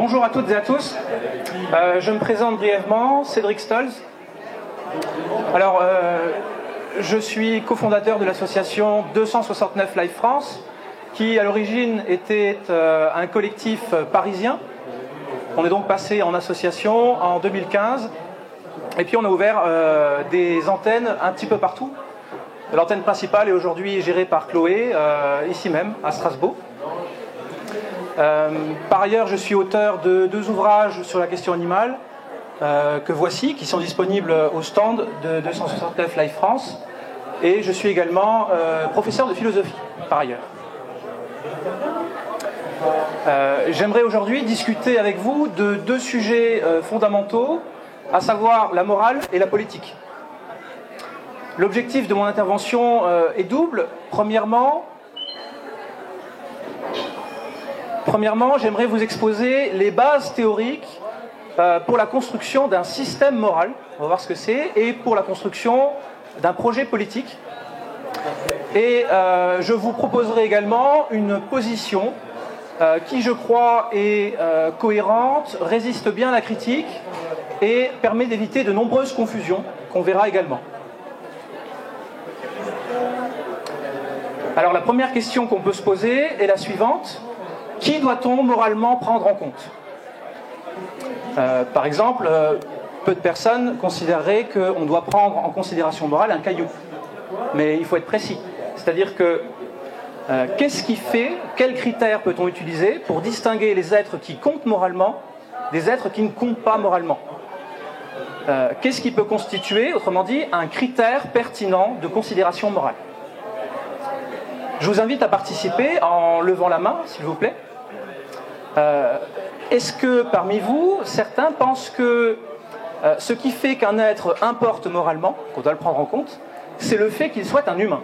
Bonjour à toutes et à tous. Je me présente brièvement, Cédric Stolz. Alors, je suis cofondateur de l'association 269 Live France, qui à l'origine était un collectif parisien. On est donc passé en association en 2015, et puis on a ouvert des antennes un petit peu partout. L'antenne principale est aujourd'hui gérée par Chloé, ici même, à Strasbourg. Par ailleurs, je suis auteur de 2 ouvrages sur la question animale, que voici, qui sont disponibles au stand de 269 Live France. Et je suis également professeur de philosophie, par ailleurs. J'aimerais aujourd'hui discuter avec vous de 2 sujets fondamentaux, à savoir la morale et la politique. L'objectif de mon intervention est double. Premièrement, j'aimerais vous exposer les bases théoriques pour la construction d'un système moral, on va voir ce que c'est, et pour la construction d'un projet politique. Et je vous proposerai également une position qui, je crois, est cohérente, résiste bien à la critique et permet d'éviter de nombreuses confusions qu'on verra également. Alors la première question qu'on peut se poser est la suivante. Qui doit-on moralement prendre en compte ? Par exemple, peu de personnes considéreraient qu'on doit prendre en considération morale un caillou. Mais il faut être précis. C'est-à-dire que qu'est-ce qui fait, quels critères peut-on utiliser pour distinguer les êtres qui comptent moralement des êtres qui ne comptent pas moralement ? Qu'est-ce qui peut constituer, autrement dit, un critère pertinent de considération morale ? Je vous invite à participer en levant la main, s'il vous plaît. Est-ce que parmi vous, certains pensent que ce qui fait qu'un être importe moralement, qu'on doit le prendre en compte, c'est le fait qu'il soit un humain ?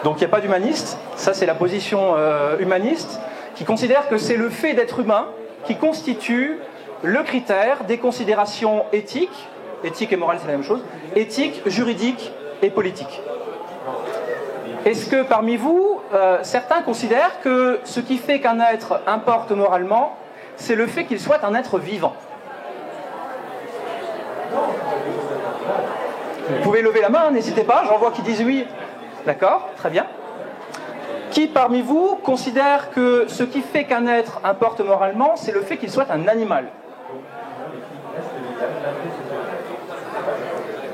Donc il n'y a pas d'humaniste, ça c'est la position humaniste, qui considère que c'est le fait d'être humain qui constitue le critère des considérations éthiques et morales c'est la même chose, éthiques, juridiques et politiques. Est-ce que parmi vous, certains considèrent que ce qui fait qu'un être importe moralement, c'est le fait qu'il soit un être vivant ? Vous pouvez lever la main, n'hésitez pas, j'en vois qui disent oui. D'accord, très bien. Qui parmi vous considère que ce qui fait qu'un être importe moralement, c'est le fait qu'il soit un animal ?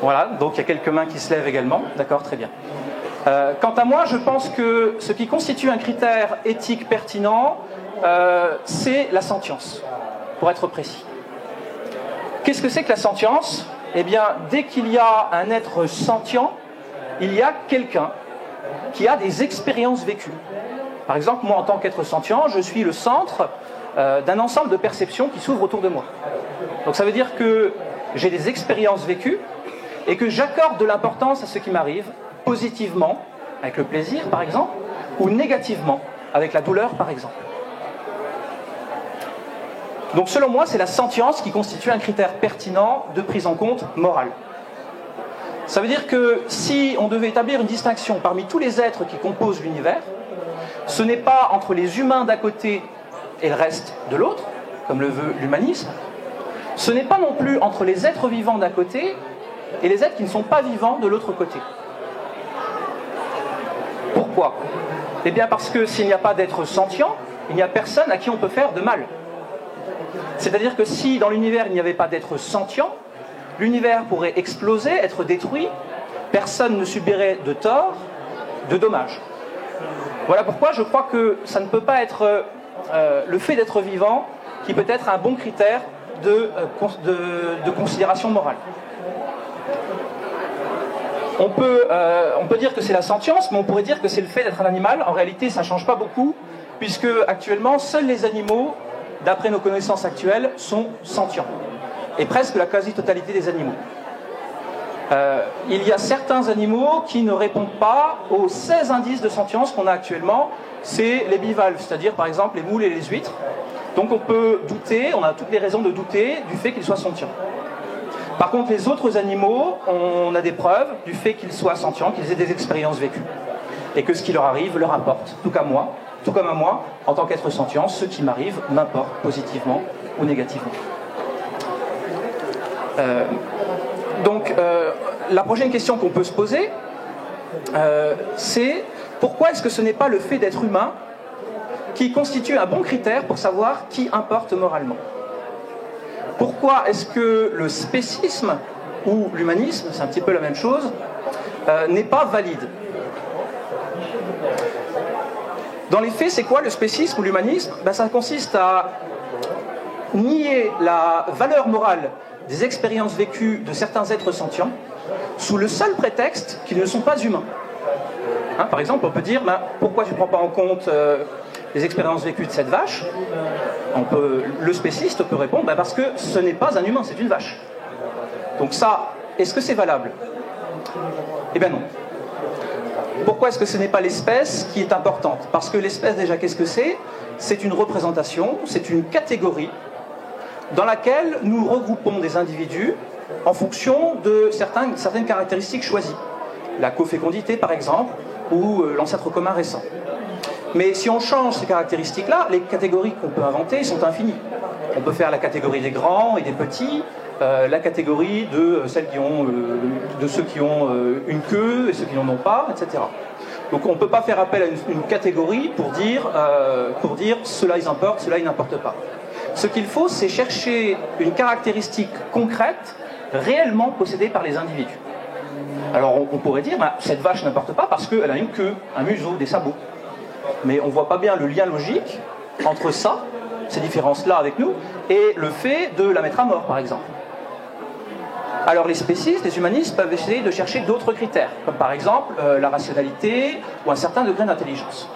Voilà, donc il y a quelques mains qui se lèvent également. D'accord, très bien. Quant à moi, je pense que ce qui constitue un critère éthique pertinent, c'est la sentience, pour être précis. Qu'est-ce que c'est que la sentience ? Eh bien, dès qu'il y a un être sentient, il y a quelqu'un qui a des expériences vécues. Par exemple, moi, en tant qu'être sentient, je suis le centre d'un ensemble de perceptions qui s'ouvrent autour de moi. Donc ça veut dire que j'ai des expériences vécues et que j'accorde de l'importance à ce qui m'arrive, positivement, avec le plaisir par exemple, ou négativement, avec la douleur par exemple. Donc selon moi, c'est la sentience qui constitue un critère pertinent de prise en compte morale. Ça veut dire que si on devait établir une distinction parmi tous les êtres qui composent l'univers, ce n'est pas entre les humains d'un côté et le reste de l'autre, comme le veut l'humanisme, ce n'est pas non plus entre les êtres vivants d'un côté et les êtres qui ne sont pas vivants de l'autre côté. Pourquoi ? Eh bien parce que s'il n'y a pas d'être sentient, il n'y a personne à qui on peut faire de mal. C'est-à-dire que si dans l'univers il n'y avait pas d'être sentient, l'univers pourrait exploser, être détruit, personne ne subirait de tort, de dommages. Voilà pourquoi je crois que ça ne peut pas être le fait d'être vivant qui peut être un bon critère de considération morale. On peut dire que c'est la sentience, mais on pourrait dire que c'est le fait d'être un animal. En réalité, ça ne change pas beaucoup, puisque actuellement, seuls les animaux, d'après nos connaissances actuelles, sont sentients. Et presque la quasi-totalité des animaux. Il y a certains animaux qui ne répondent pas aux 16 indices de sentience qu'on a actuellement. C'est les bivalves, c'est-à-dire par exemple les moules et les huîtres. Donc on peut douter, on a toutes les raisons de douter du fait qu'ils soient sentients. Par contre, les autres animaux, on a des preuves du fait qu'ils soient sentients, qu'ils aient des expériences vécues. Et que ce qui leur arrive leur importe, en tout cas moi. tout comme à moi, en tant qu'être sentient, ce qui m'arrive m'importe positivement ou négativement. Donc, la prochaine question qu'on peut se poser, c'est pourquoi est-ce que ce n'est pas le fait d'être humain qui constitue un bon critère pour savoir qui importe moralement? Pourquoi est-ce que le spécisme ou l'humanisme, c'est un petit peu la même chose, n'est pas valide? Dans les faits, c'est quoi le spécisme ou l'humanisme? Ça consiste à nier la valeur morale des expériences vécues de certains êtres sentients sous le seul prétexte qu'ils ne sont pas humains. Par exemple, on peut dire, pourquoi tu ne prends pas en compte les expériences vécues de cette vache? Le spéciste peut répondre, parce que ce n'est pas un humain, c'est une vache. Donc ça, est-ce que c'est valable? Eh bien non. Pourquoi est-ce que ce n'est pas l'espèce qui est importante? Parce que l'espèce, déjà, qu'est-ce que c'est? C'est une représentation, c'est une catégorie dans laquelle nous regroupons des individus en fonction de certaines caractéristiques choisies. La cofécondité, par exemple, ou l'ancêtre commun récent. Mais si on change ces caractéristiques-là, les catégories qu'on peut inventer sont infinies. On peut faire la catégorie des grands et des petits, la catégorie de ceux qui ont une queue et ceux qui n'en ont pas, etc. Donc on ne peut pas faire appel à une catégorie pour dire cela ils importent, cela ils n'importent pas. Ce qu'il faut, c'est chercher une caractéristique concrète, réellement possédée par les individus. Alors on pourrait dire, cette vache n'importe pas parce qu'elle a une queue, un museau, des sabots. Mais on ne voit pas bien le lien logique entre ça, ces différences-là avec nous, et le fait de la mettre à mort, par exemple. Alors les spécistes, les humanistes peuvent essayer de chercher d'autres critères, comme par exemple la rationalité ou un certain degré d'intelligence.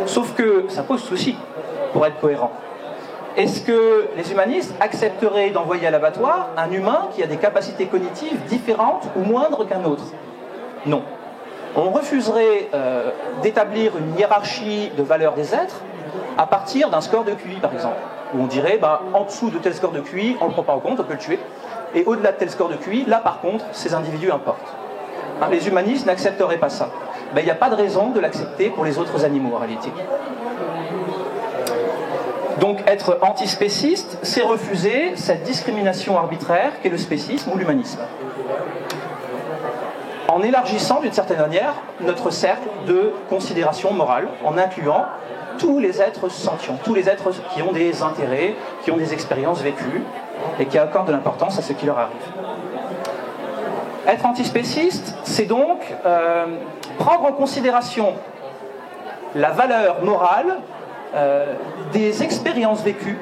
Sauf que ça pose souci, pour être cohérent. Est-ce que les humanistes accepteraient d'envoyer à l'abattoir un humain qui a des capacités cognitives différentes ou moindres qu'un autre? Non. On refuserait d'établir une hiérarchie de valeur des êtres à partir d'un score de QI, par exemple. Où on dirait, en dessous de tel score de QI, on ne le prend pas en compte, on peut le tuer. Et au-delà de tel score de QI, là par contre, ces individus importent. Les humanistes n'accepteraient pas ça. Il n'y a pas de raison de l'accepter pour les autres animaux, en réalité. Donc être antispéciste, c'est refuser cette discrimination arbitraire qu'est le spécisme ou l'humanisme. En élargissant d'une certaine manière notre cercle de considération morale, en incluant tous les êtres sentients, tous les êtres qui ont des intérêts, qui ont des expériences vécues et qui accordent de l'importance à ce qui leur arrive. Être antispéciste, c'est donc prendre en considération la valeur morale des expériences vécues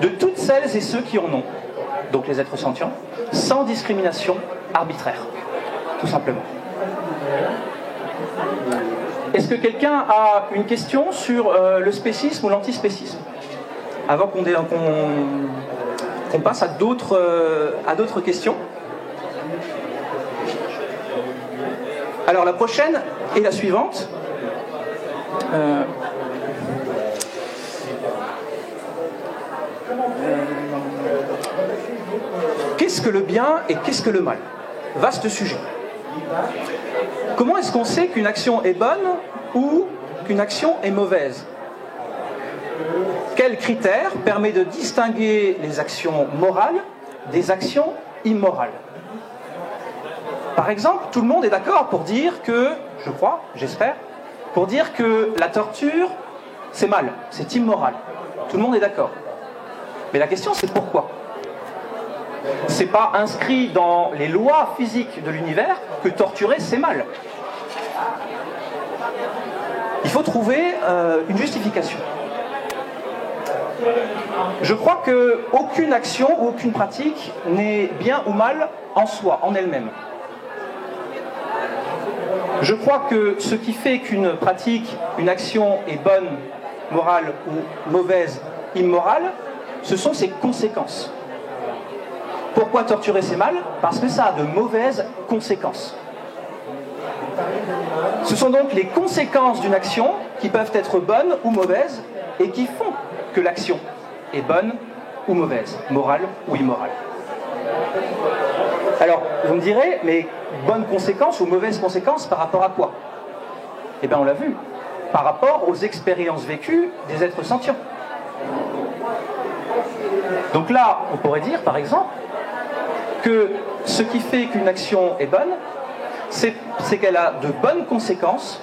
de toutes celles et ceux qui en ont, donc les êtres sentients, sans discrimination arbitraire, tout simplement. Est-ce que quelqu'un a une question sur le spécisme ou l'antispécisme, avant qu'on passe à d'autres questions? Alors la prochaine est la suivante. Qu'est-ce que le bien et qu'est-ce que le mal? Vaste sujet. Comment est-ce qu'on sait qu'une action est bonne ou qu'une action est mauvaise? Quel critère permet de distinguer les actions morales des actions immorales? Par exemple, tout le monde est d'accord pour dire que, je crois, j'espère, pour dire que la torture, c'est mal, c'est immoral. Tout le monde est d'accord. Mais la question, c'est pourquoi? C'est pas inscrit dans les lois physiques de l'univers que torturer, c'est mal. Il faut trouver une justification. Je crois qu'aucune action ou aucune pratique n'est bien ou mal en soi, en elle-même. Je crois que ce qui fait qu'une pratique, une action est bonne, morale ou mauvaise, immorale, ce sont ses conséquences. Pourquoi torturer c'est mal? Parce que ça a de mauvaises conséquences. Ce sont donc les conséquences d'une action qui peuvent être bonnes ou mauvaises et qui font que l'action est bonne ou mauvaise, morale ou immorale. Alors, vous me direz, mais bonnes conséquences ou mauvaises conséquences par rapport à quoi? Eh bien, on l'a vu. par rapport aux expériences vécues des êtres sentients. Donc là, on pourrait dire, par exemple, que ce qui fait qu'une action est bonne, c'est qu'elle a de bonnes conséquences,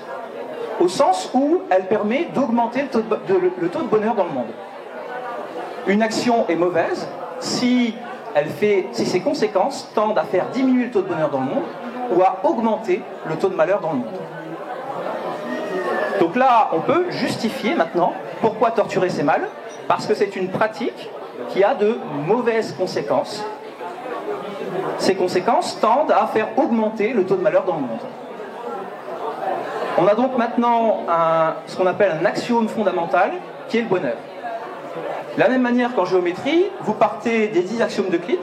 au sens où elle permet d'augmenter le taux de bonheur dans le monde. Une action est mauvaise si ses conséquences tendent à faire diminuer le taux de bonheur dans le monde ou à augmenter le taux de malheur dans le monde. Donc là, on peut justifier maintenant pourquoi torturer c'est mal, parce que c'est une pratique qui a de mauvaises conséquences. Ces conséquences tendent à faire augmenter le taux de malheur dans le monde. On a donc maintenant ce qu'on appelle un axiome fondamental, qui est le bonheur. De la même manière qu'en géométrie, vous partez des 10 axiomes d'Euclide,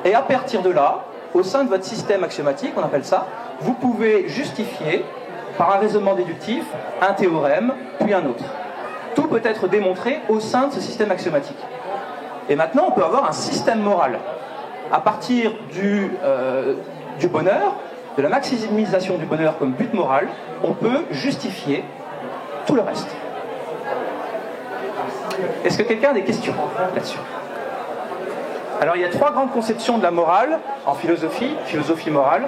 et à partir de là, au sein de votre système axiomatique, on appelle ça, vous pouvez justifier, par un raisonnement déductif, un théorème, puis un autre. Tout peut être démontré au sein de ce système axiomatique. Et maintenant, on peut avoir un système moral. À partir du bonheur, de la maximisation du bonheur comme but moral, on peut justifier tout le reste. Est-ce que quelqu'un a des questions là-dessus? Alors, il y a 3 grandes conceptions de la morale en philosophie morale.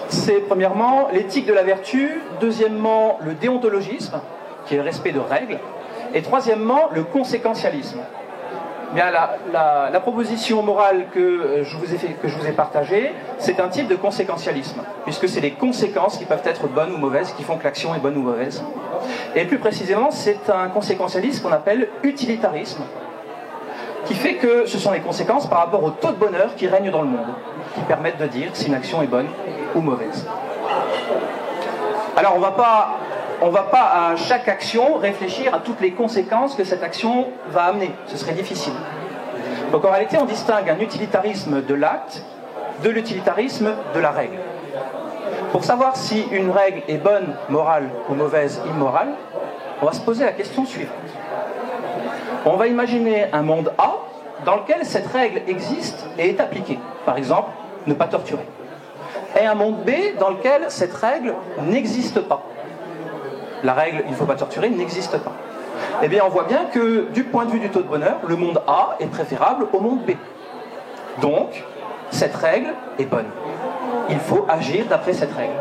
C'est premièrement l'éthique de la vertu, deuxièmement le déontologisme, qui est le respect de règles, et troisièmement le conséquentialisme. Bien, la proposition morale que je vous ai partagée, c'est un type de conséquentialisme, puisque c'est les conséquences qui peuvent être bonnes ou mauvaises qui font que l'action est bonne ou mauvaise. Et plus précisément, c'est un conséquentialisme qu'on appelle utilitarisme, qui fait que ce sont les conséquences par rapport au taux de bonheur qui règne dans le monde, qui permettent de dire si une action est bonne ou mauvaise. Alors on va pas à chaque action réfléchir à toutes les conséquences que cette action va amener, ce serait difficile. Donc en réalité on distingue un utilitarisme de l'acte de l'utilitarisme de la règle. Pour savoir si une règle est bonne, morale ou mauvaise, immorale, on va se poser la question suivante. On va imaginer un monde A dans lequel cette règle existe et est appliquée. Par exemple, ne pas torturer. Et un monde B dans lequel cette règle n'existe pas. La règle « il ne faut pas torturer » n'existe pas. Eh bien, on voit bien que, du point de vue du taux de bonheur, le monde A est préférable au monde B. Donc, cette règle est bonne. Il faut agir d'après cette règle.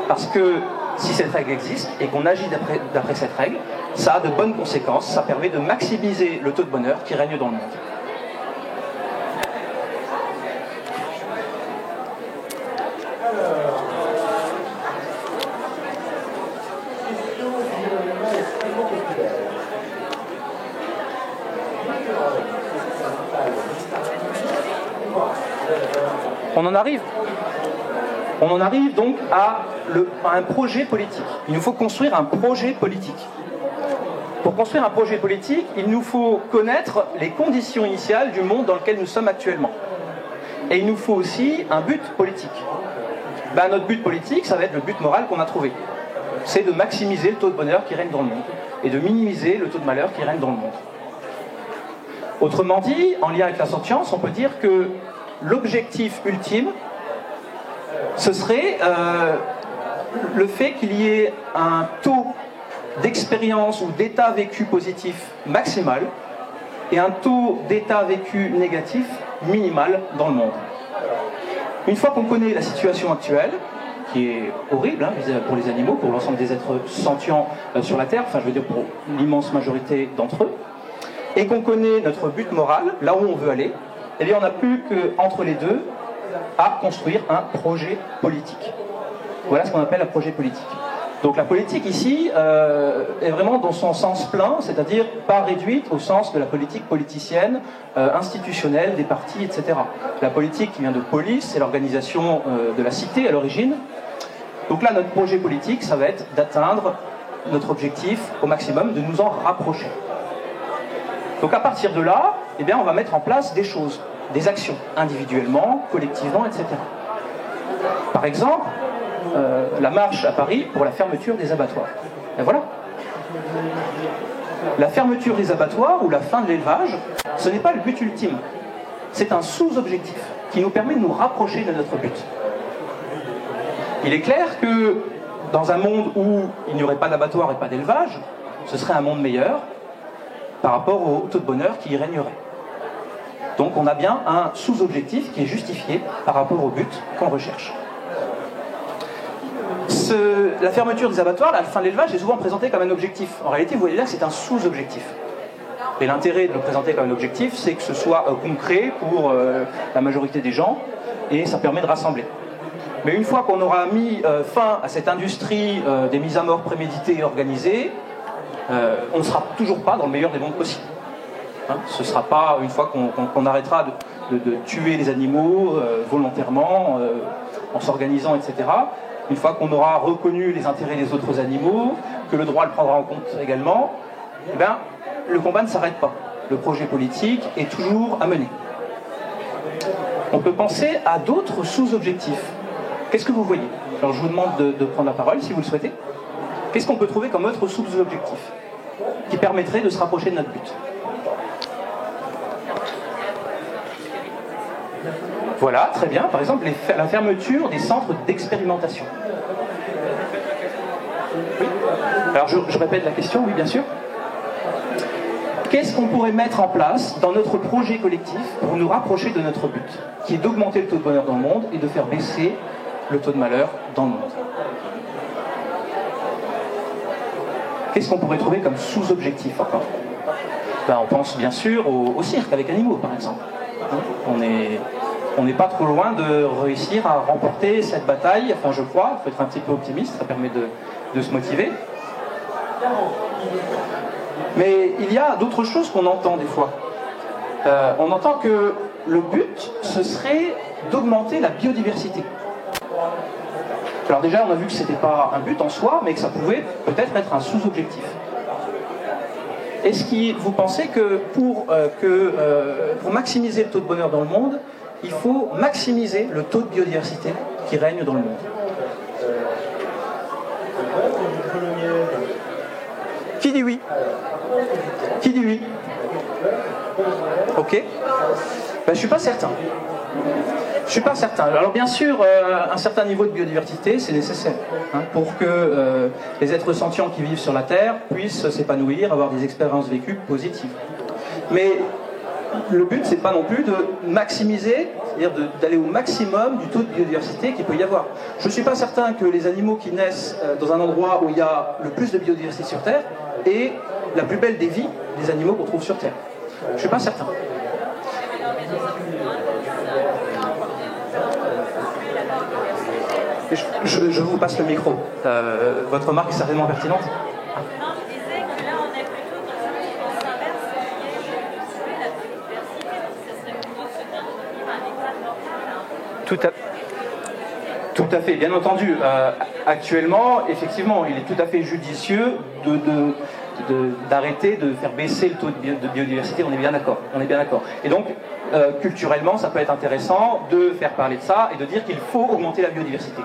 Parce que si cette règle existe et qu'on agit d'après cette règle, ça a de bonnes conséquences, ça permet de maximiser le taux de bonheur qui règne dans le monde. On en arrive donc à un projet politique. Il nous faut construire un projet politique. Pour construire un projet politique, il nous faut connaître les conditions initiales du monde dans lequel nous sommes actuellement. Et il nous faut aussi un but politique. Notre but politique, ça va être le but moral qu'on a trouvé. C'est de maximiser le taux de bonheur qui règne dans le monde et de minimiser le taux de malheur qui règne dans le monde. Autrement dit, en lien avec la sentience, on peut dire que l'objectif ultime, ce serait le fait qu'il y ait un taux d'expérience ou d'état vécu positif maximal et un taux d'état vécu négatif minimal dans le monde. Une fois qu'on connaît la situation actuelle, qui est horrible pour les animaux, pour l'ensemble des êtres sentients sur la Terre, enfin je veux dire pour l'immense majorité d'entre eux, et qu'on connaît notre but moral, là où on veut aller, eh bien on n'a plus qu'entre les deux à construire un projet politique. Voilà ce qu'on appelle un projet politique. Donc la politique ici est vraiment dans son sens plein, c'est-à-dire pas réduite au sens de la politique politicienne, institutionnelle, des partis, etc. La politique qui vient de polis, c'est l'organisation de la cité à l'origine. Donc là, notre projet politique, ça va être d'atteindre notre objectif au maximum, de nous en rapprocher. Donc à partir de là, eh bien, on va mettre en place des choses, des actions, individuellement, collectivement, etc. Par exemple, la marche à Paris pour la fermeture des abattoirs. Et voilà. La fermeture des abattoirs ou la fin de l'élevage, ce n'est pas le but ultime. C'est un sous-objectif qui nous permet de nous rapprocher de notre but. Il est clair que dans un monde où il n'y aurait pas d'abattoir et pas d'élevage, ce serait un monde meilleur par rapport au taux de bonheur qui y régnerait. Donc on a bien un sous-objectif qui est justifié par rapport au but qu'on recherche. La fermeture des abattoirs, la fin de l'élevage, est souvent présentée comme un objectif. En réalité, vous voyez là, c'est un sous-objectif. Et l'intérêt de le présenter comme un objectif, c'est que ce soit concret pour la majorité des gens, et ça permet de rassembler. Mais une fois qu'on aura mis fin à cette industrie des mises à mort préméditées et organisées, on ne sera toujours pas dans le meilleur des mondes possibles. Hein, ce ne sera pas une fois qu'on arrêtera de tuer les animaux volontairement, en s'organisant, etc. Une fois qu'on aura reconnu les intérêts des autres animaux, que le droit le prendra en compte également, eh bien, le combat ne s'arrête pas. Le projet politique est toujours à mener. On peut penser à d'autres sous-objectifs. Qu'est-ce que vous voyez? Alors je vous demande de prendre la parole si vous le souhaitez. Qu'est-ce qu'on peut trouver comme autre sous-objectif qui permettrait de se rapprocher de notre but? Voilà, très bien. Par exemple, la fermeture des centres d'expérimentation. Oui. Alors je répète la question, oui bien sûr. Qu'est-ce qu'on pourrait mettre en place dans notre projet collectif pour nous rapprocher de notre but, qui est d'augmenter le taux de bonheur dans le monde et de faire baisser le taux de malheur dans le monde? Qu'est-ce qu'on pourrait trouver comme sous-objectif encore? On pense bien sûr au cirque avec animaux, par exemple. On n'est pas trop loin de réussir à remporter cette bataille, enfin je crois, il faut être un petit peu optimiste, ça permet de se motiver. Mais il y a d'autres choses qu'on entend des fois. On entend que le but, ce serait d'augmenter la biodiversité. Alors déjà, on a vu que ce n'était pas un but en soi, mais que ça pouvait peut-être être un sous-objectif. Est-ce que vous pensez que pour maximiser le taux de bonheur dans le monde, il faut maximiser le taux de biodiversité qui règne dans le monde? Qui dit oui? Qui dit oui? Ok. Je ne suis pas certain. Je suis pas certain. Alors bien sûr, un certain niveau de biodiversité, c'est nécessaire pour que les êtres sentients qui vivent sur la Terre puissent s'épanouir, avoir des expériences vécues positives. Mais le but, c'est pas non plus de maximiser, c'est-à-dire d'aller au maximum du taux de biodiversité qu'il peut y avoir. Je ne suis pas certain que les animaux qui naissent dans un endroit où il y a le plus de biodiversité sur Terre aient la plus belle des vies des animaux qu'on trouve sur Terre. Je ne suis pas certain. Je vous passe le micro. Votre remarque est certainement pertinente. Non, je disais que là, on est plutôt dans une sens inverse, qui est de tuer la biodiversité, donc ce serait plutôt se maintenir un état normal. Tout à fait, bien entendu. Actuellement, effectivement, il est tout à fait judicieux d'arrêter de faire baisser le taux de biodiversité, on est bien d'accord. Et donc, culturellement, ça peut être intéressant de faire parler de ça et de dire qu'il faut augmenter la biodiversité.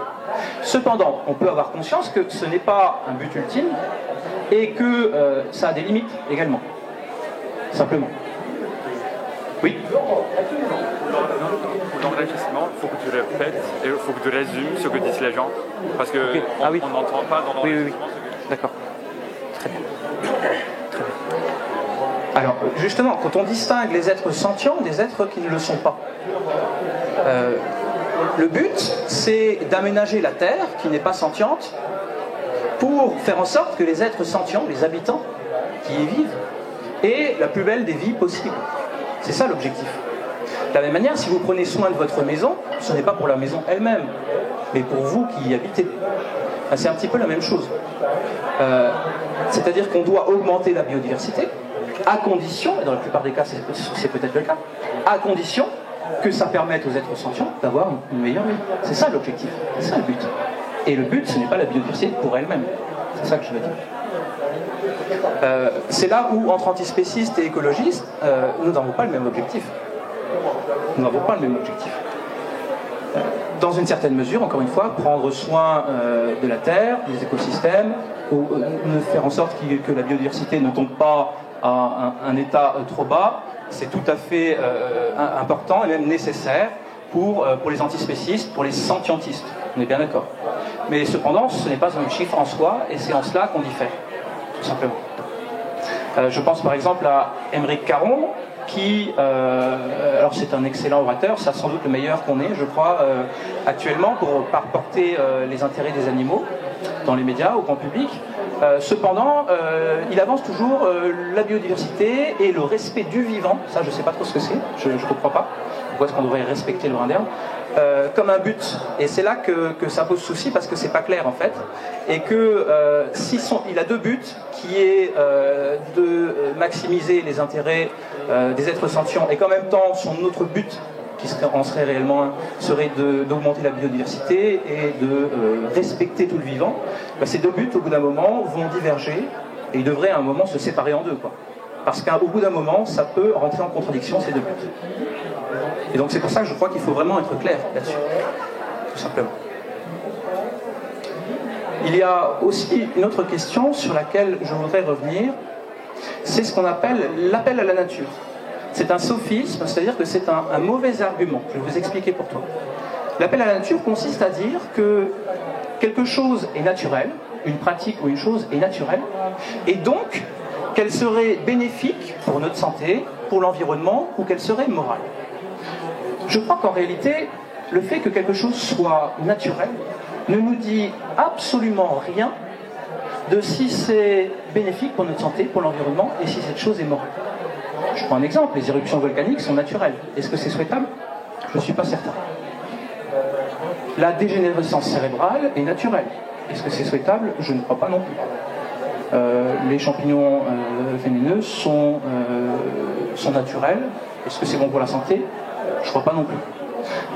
Cependant, on peut avoir conscience que ce n'est pas un but ultime et que ça a des limites également. Simplement. Oui. Dans l'enregistrement, il faut que tu répètes et il faut que tu résumes ce que disent les gens. Parce qu'on okay. n'entend pas dans l'enregistrement. Oui. D'accord. Très bien. Alors, justement, quand on distingue les êtres sentients des êtres qui ne le sont pas, le but, c'est d'aménager la Terre, qui n'est pas sentiente, pour faire en sorte que les êtres sentients, les habitants qui y vivent, aient la plus belle des vies possibles. C'est ça l'objectif. De la même manière, si vous prenez soin de votre maison, ce n'est pas pour la maison elle-même, mais pour vous qui y habitez. C'est un petit peu la même chose. C'est-à-dire qu'on doit augmenter la biodiversité, à condition, et dans la plupart des cas c'est peut-être le cas, à condition que ça permette aux êtres sentients d'avoir une meilleure vie. C'est ça l'objectif, c'est ça le but. Et le but, ce n'est pas la biodiversité pour elle-même. C'est ça que je veux dire. C'est là où, entre antispécistes et écologistes, nous n'avons pas le même objectif. Nous n'avons pas le même objectif. Dans une certaine mesure, encore une fois, prendre soin de la Terre, des écosystèmes, ou faire en sorte que la biodiversité ne tombe pas à un état trop bas, c'est tout à fait important et même nécessaire pour les antispécistes, pour les sentientistes. On est bien d'accord. Mais cependant, ce n'est pas un chiffre en soi, et c'est en cela qu'on diffère, tout simplement. Je pense par exemple à Émeric Caron, qui, alors c'est un excellent orateur, c'est sans doute le meilleur qu'on ait, je crois, actuellement, pour porter les intérêts des animaux dans les médias, au grand public. Cependant, il avance toujours la biodiversité et le respect du vivant, ça je ne sais pas trop ce que c'est, je ne comprends pas, pourquoi est-ce qu'on devrait respecter le brin d'herbe, comme un but. Et c'est là que ça pose souci, parce que c'est pas clair en fait, et que il a deux buts, qui est de maximiser les intérêts des êtres sentients, et qu'en même temps son autre but, qui en serait réellement un, serait d'augmenter la biodiversité et de respecter tout le vivant. Ces deux buts, au bout d'un moment, vont diverger, et ils devraient à un moment se séparer en deux, quoi. Parce qu'au bout d'un moment, ça peut rentrer en contradiction, ces deux buts. Et donc c'est pour ça que je crois qu'il faut vraiment être clair là-dessus, tout simplement. Il y a aussi une autre question sur laquelle je voudrais revenir, c'est ce qu'on appelle l'appel à la nature. C'est un sophisme, c'est-à-dire que c'est un mauvais argument. Je vais vous expliquer pourquoi. L'appel à la nature consiste à dire que quelque chose est naturel, une pratique ou une chose est naturelle, et donc qu'elle serait bénéfique pour notre santé, pour l'environnement, ou qu'elle serait morale. Je crois qu'en réalité, le fait que quelque chose soit naturel ne nous dit absolument rien de si c'est bénéfique pour notre santé, pour l'environnement, et si cette chose est morale. Je prends un exemple, les éruptions volcaniques sont naturelles. Est-ce que c'est souhaitable? Je ne suis pas certain. La dégénérescence cérébrale est naturelle. Est-ce que c'est souhaitable? Je ne crois pas non plus. Les champignons vénéneux sont naturels. Est-ce que c'est bon pour la santé? Je ne crois pas non plus.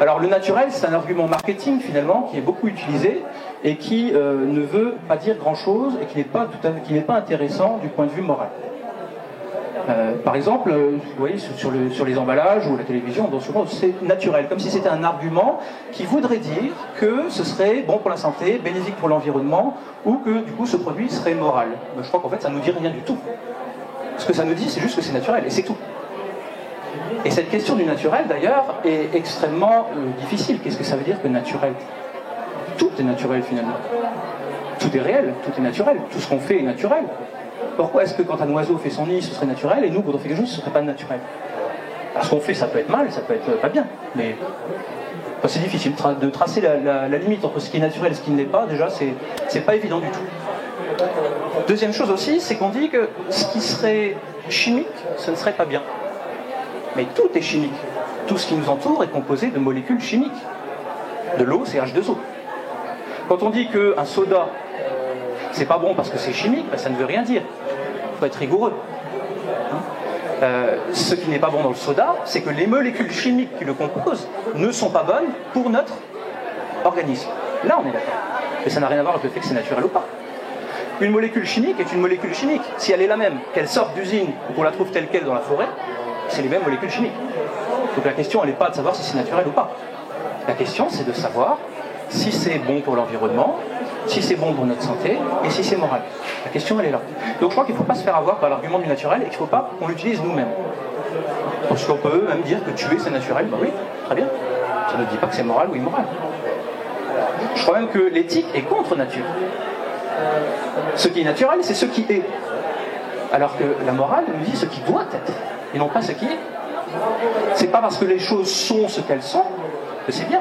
Alors le naturel, c'est un argument marketing finalement qui est beaucoup utilisé et qui ne veut pas dire grand-chose et qui n'est pas intéressant du point de vue moral. Par exemple, vous voyez, sur les emballages ou la télévision, donc souvent c'est naturel, comme si c'était un argument qui voudrait dire que ce serait bon pour la santé, bénéfique pour l'environnement, ou que du coup ce produit serait moral. Mais je crois qu'en fait ça ne nous dit rien du tout. Ce que ça nous dit, c'est juste que c'est naturel, et c'est tout. Et cette question du naturel, d'ailleurs, est extrêmement difficile. Qu'est-ce que ça veut dire que naturel? Tout est naturel finalement. Tout est réel, tout est naturel, tout ce qu'on fait est naturel. Pourquoi est-ce que quand un oiseau fait son nid, ce serait naturel, et nous, quand on fait quelque chose, ce ne serait pas naturel? Alors, ce qu'on fait, ça peut être mal, ça peut être pas bien, mais c'est difficile de tracer la limite entre ce qui est naturel et ce qui ne l'est pas. Déjà, c'est pas évident du tout. Deuxième chose aussi, c'est qu'on dit que ce qui serait chimique, ce ne serait pas bien. Mais tout est chimique. Tout ce qui nous entoure est composé de molécules chimiques. De l'eau, c'est H2O. Quand on dit qu'un soda, c'est pas bon parce que c'est chimique, ben ça ne veut rien dire. Il faut être rigoureux. Ce qui n'est pas bon dans le soda, c'est que les molécules chimiques qui le composent ne sont pas bonnes pour notre organisme. Là, on est d'accord. Mais ça n'a rien à voir avec le fait que c'est naturel ou pas. Une molécule chimique est une molécule chimique. Si elle est la même, qu'elle sorte d'usine ou qu'on la trouve telle qu'elle dans la forêt, c'est les mêmes molécules chimiques. Donc la question, elle n'est pas de savoir si c'est naturel ou pas. La question, c'est de savoir si c'est bon pour l'environnement, si c'est bon pour notre santé, et si c'est moral. La question, elle est là. Donc je crois qu'il ne faut pas se faire avoir par l'argument du naturel, et qu'il ne faut pas qu'on l'utilise nous-mêmes. Parce qu'on peut même dire que tuer, c'est naturel. Ben oui, très bien. Ça ne dit pas que c'est moral ou immoral. Je crois même que l'éthique est contre nature. Ce qui est naturel, c'est ce qui est. Alors que la morale nous dit ce qui doit être, et non pas ce qui est. C'est pas parce que les choses sont ce qu'elles sont que c'est bien.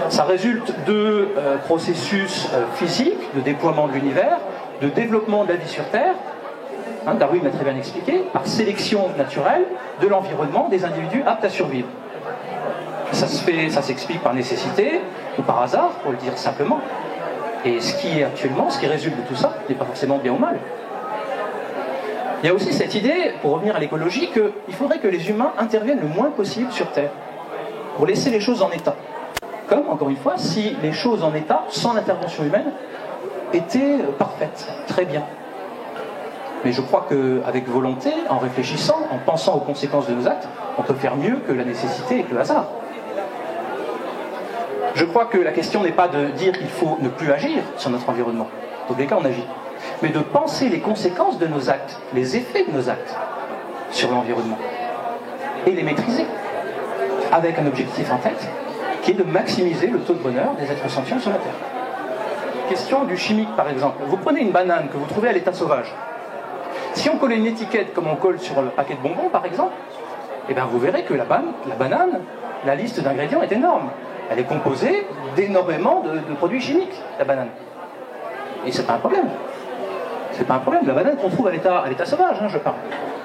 Ça résulte de processus physiques, de déploiement de l'univers, de développement de la vie sur Terre. Darwin l'a très bien expliqué, par sélection naturelle de l'environnement des individus aptes à survivre. Ça s'explique par nécessité ou par hasard, pour le dire simplement. Et ce qui est actuellement, ce qui résulte de tout ça, n'est pas forcément bien ou mal. Il y a aussi cette idée, pour revenir à l'écologie, qu'il faudrait que les humains interviennent le moins possible sur Terre, pour laisser les choses en état. Comme, encore une fois, si les choses en état, sans l'intervention humaine, étaient parfaites, très bien. Mais je crois qu'avec volonté, en réfléchissant, en pensant aux conséquences de nos actes, on peut faire mieux que la nécessité et que le hasard. Je crois que la question n'est pas de dire qu'il faut ne plus agir sur notre environnement. Dans tous les cas, on agit. Mais de penser les conséquences de nos actes, les effets de nos actes sur l'environnement. Et les maîtriser. Avec un objectif en tête, qui est de maximiser le taux de bonheur des êtres sentients sur la Terre. cette question du chimique, par exemple. Vous prenez une banane que vous trouvez à l'état sauvage. Si on collait une étiquette comme on colle sur le paquet de bonbons, par exemple, eh bien vous verrez que la banane, la liste d'ingrédients est énorme. Elle est composée d'énormément de produits chimiques, la banane. Et c'est pas un problème. C'est pas un problème. La banane qu'on trouve à l'état sauvage, je parle.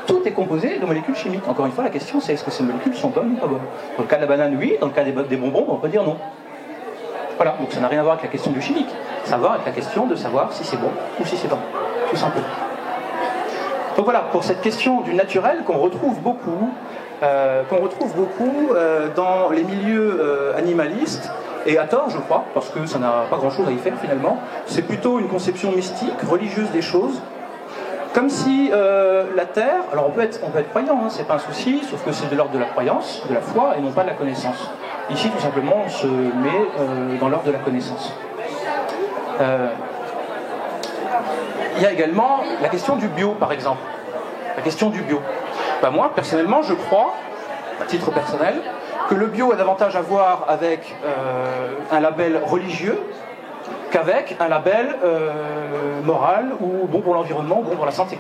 Tout est composé de molécules chimiques. Encore une fois, la question c'est est-ce que ces molécules sont bonnes ou pas bonnes. Dans le cas de la banane, oui. Dans le cas des bonbons, on peut dire non. Voilà. Donc ça n'a rien à voir avec la question du chimique. Ça a à voir avec la question de savoir si c'est bon ou si c'est pas bon. Tout simplement. Donc voilà, pour cette question du naturel qu'on retrouve beaucoup, dans les milieux animalistes, et à tort je crois, parce que ça n'a pas grand chose à y faire finalement, c'est plutôt une conception mystique, religieuse des choses, comme si la Terre, alors on peut être croyant, c'est pas un souci, sauf que c'est de l'ordre de la croyance, de la foi, et non pas de la connaissance. Ici tout simplement on se met dans l'ordre de la connaissance. Il y a également la question du bio, par exemple. La question du bio. Moi, personnellement, je crois, à titre personnel, que le bio a davantage à voir avec un label religieux qu'avec un label moral ou bon pour l'environnement, bon pour la santé.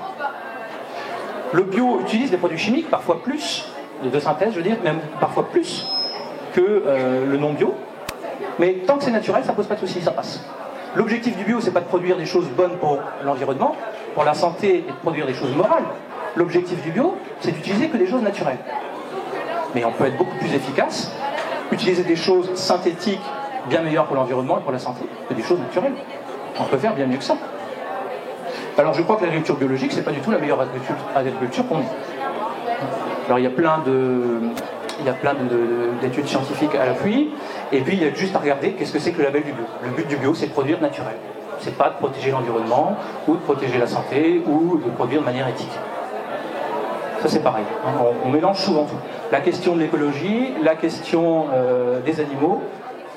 Le bio utilise des produits chimiques, parfois plus, de synthèse, je veux dire, même parfois plus que le non bio. Mais tant que c'est naturel, ça ne pose pas de soucis, ça passe. L'objectif du bio, c'est pas de produire des choses bonnes pour l'environnement, pour la santé et de produire des choses morales. L'objectif du bio, c'est d'utiliser que des choses naturelles. Mais on peut être beaucoup plus efficace, utiliser des choses synthétiques bien meilleures pour l'environnement et pour la santé que des choses naturelles. On peut faire bien mieux que ça. Alors je crois que l'agriculture biologique, c'est pas du tout la meilleure agriculture qu'on ait. Alors il y a plein d'études scientifiques à l'appui, et puis il y a juste à regarder qu'est-ce que c'est que le label du bio. Le but du bio, c'est de produire naturel. C'est pas de protéger l'environnement, ou de protéger la santé, ou de produire de manière éthique. Ça c'est pareil, on mélange souvent tout. La question de l'écologie, la question des animaux,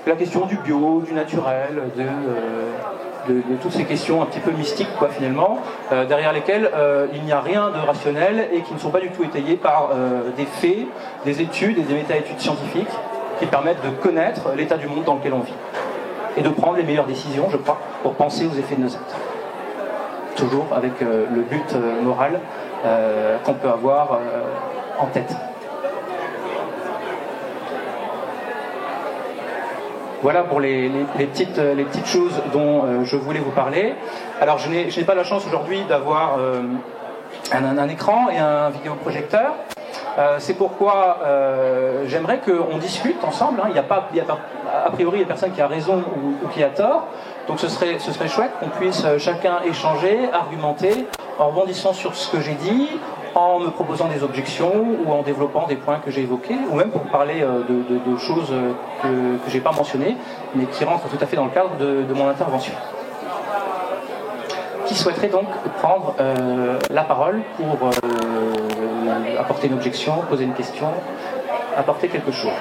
la question du bio, du naturel, de toutes ces questions un petit peu mystiques finalement, derrière lesquelles il n'y a rien de rationnel et qui ne sont pas du tout étayées par des faits, des études et des méta-études scientifiques qui permettent de connaître l'état du monde dans lequel on vit et de prendre les meilleures décisions, je crois, pour penser aux effets de nos actes. Toujours avec le but moral qu'on peut avoir en tête. Voilà pour les petites choses dont je voulais vous parler. Alors je n'ai pas la chance aujourd'hui d'avoir un écran et un vidéoprojecteur. C'est pourquoi j'aimerais qu'on discute ensemble. A priori, il n'y a personne qui a raison ou qui a tort. Donc ce serait chouette qu'on puisse chacun échanger, argumenter, en rebondissant sur ce que j'ai dit, en me proposant des objections ou en développant des points que j'ai évoqués, ou même pour parler de choses que je n'ai pas mentionnées, mais qui rentrent tout à fait dans le cadre de mon intervention. Qui souhaiterait donc prendre la parole pour apporter une objection, poser une question, apporter quelque chose?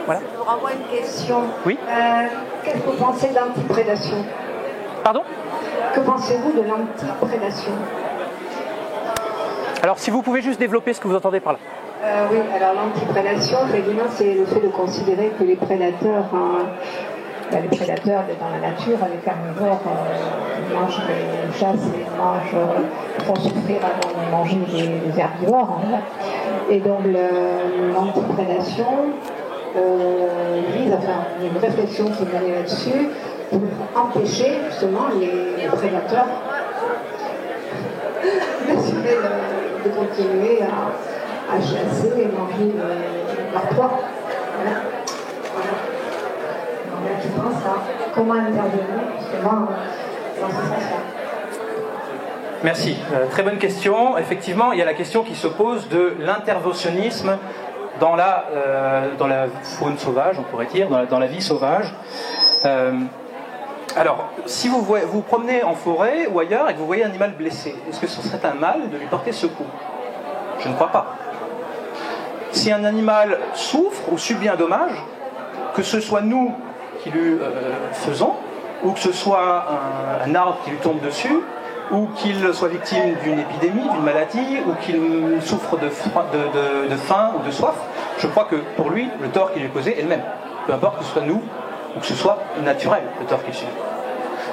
Voilà. Je vous renvoie une question. Oui. Qu'est-ce que vous pensez de l'antiprédation? Pardon? Que pensez-vous de l'antiprédation? Alors, si vous pouvez juste développer ce que vous entendez par là. Oui, alors l'antiprédation, c'est le fait de considérer que les prédateurs dans la nature, les carnivores, mangent les chasses et font souffrir avant de manger les herbivores. Et donc l'antiprédation vise, il y a une réflexion qui est menée là-dessus pour empêcher justement les prédateurs de continuer à chasser et manger leur proie. Voilà. Donc, je pense à comment intervenir justement dans ce sens-là. Merci. Très bonne question. Effectivement, il y a la question qui se pose de l'interventionnisme dans la faune sauvage, on pourrait dire, dans la vie sauvage. Alors, si vous vous promenez en forêt ou ailleurs et que vous voyez un animal blessé, est-ce que ce serait un mal de lui porter secours? Je ne crois pas. Si un animal souffre ou subit un dommage, que ce soit nous qui lui faisons, ou que ce soit un arbre qui lui tombe dessus, ou qu'il soit victime d'une épidémie, d'une maladie, ou qu'il souffre de faim ou de soif, je crois que pour lui, le tort qui lui est causé est le même. Peu importe que ce soit nous ou que ce soit naturel, le tort qu'il subit.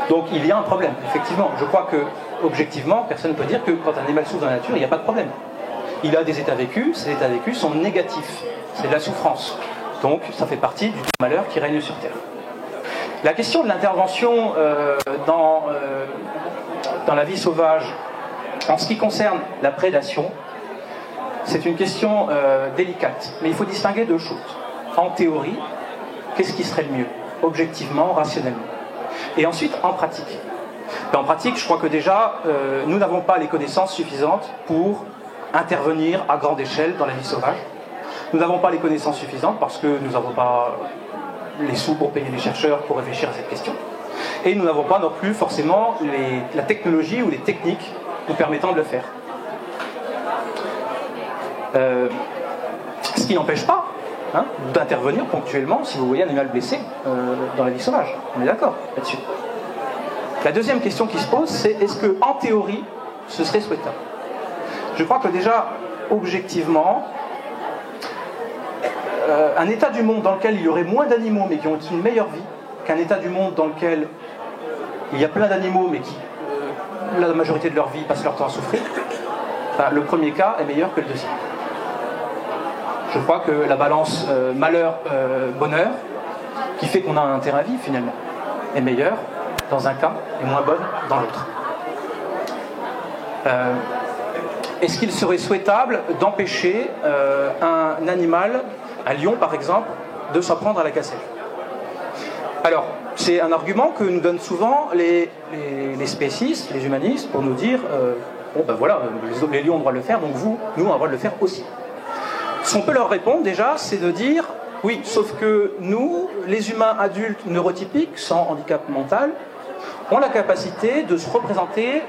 Donc il y a un problème, effectivement. Je crois que, objectivement, personne ne peut dire que quand un animal souffre dans la nature, il n'y a pas de problème. Il a des états vécus, ces états vécus sont négatifs. C'est de la souffrance. Donc ça fait partie du malheur qui règne sur Terre. La question de l'intervention dans la vie sauvage, en ce qui concerne la prédation, c'est une question délicate. Mais il faut distinguer deux choses. En théorie, qu'est-ce qui serait le mieux, objectivement, rationnellement? Et ensuite, en pratique. En pratique, je crois que déjà, nous n'avons pas les connaissances suffisantes pour intervenir à grande échelle dans la vie sauvage. Nous n'avons pas les connaissances suffisantes parce que nous n'avons pas les sous pour payer les chercheurs pour réfléchir à cette question. Et nous n'avons pas non plus forcément la technologie ou les techniques nous permettant de le faire. Ce qui n'empêche pas d'intervenir ponctuellement si vous voyez un animal blessé dans la vie sauvage. On est d'accord là-dessus. La deuxième question qui se pose, c'est est-ce que, en théorie, ce serait souhaitable? Je crois que déjà, objectivement, un état du monde dans lequel il y aurait moins d'animaux mais qui ont une meilleure vie qu'un état du monde dans lequel il y a plein d'animaux mais qui, la majorité de leur vie, passent leur temps à souffrir, le premier cas est meilleur que le deuxième. Je crois que la balance malheur-bonheur, qui fait qu'on a un terrain à vivre finalement, est meilleure dans un cas et moins bonne dans l'autre. Est-ce qu'il serait souhaitable d'empêcher un animal, un lion par exemple, de s'en prendre à la gazelle? Alors, c'est un argument que nous donnent souvent les spécistes, les humanistes, pour nous dire bon ben voilà, les lions ont le droit de le faire, donc nous on a le droit de le faire aussi. Ce qu'on peut leur répondre déjà, c'est de dire oui, sauf que nous, les humains adultes neurotypiques, sans handicap mental, ont la capacité de se représenter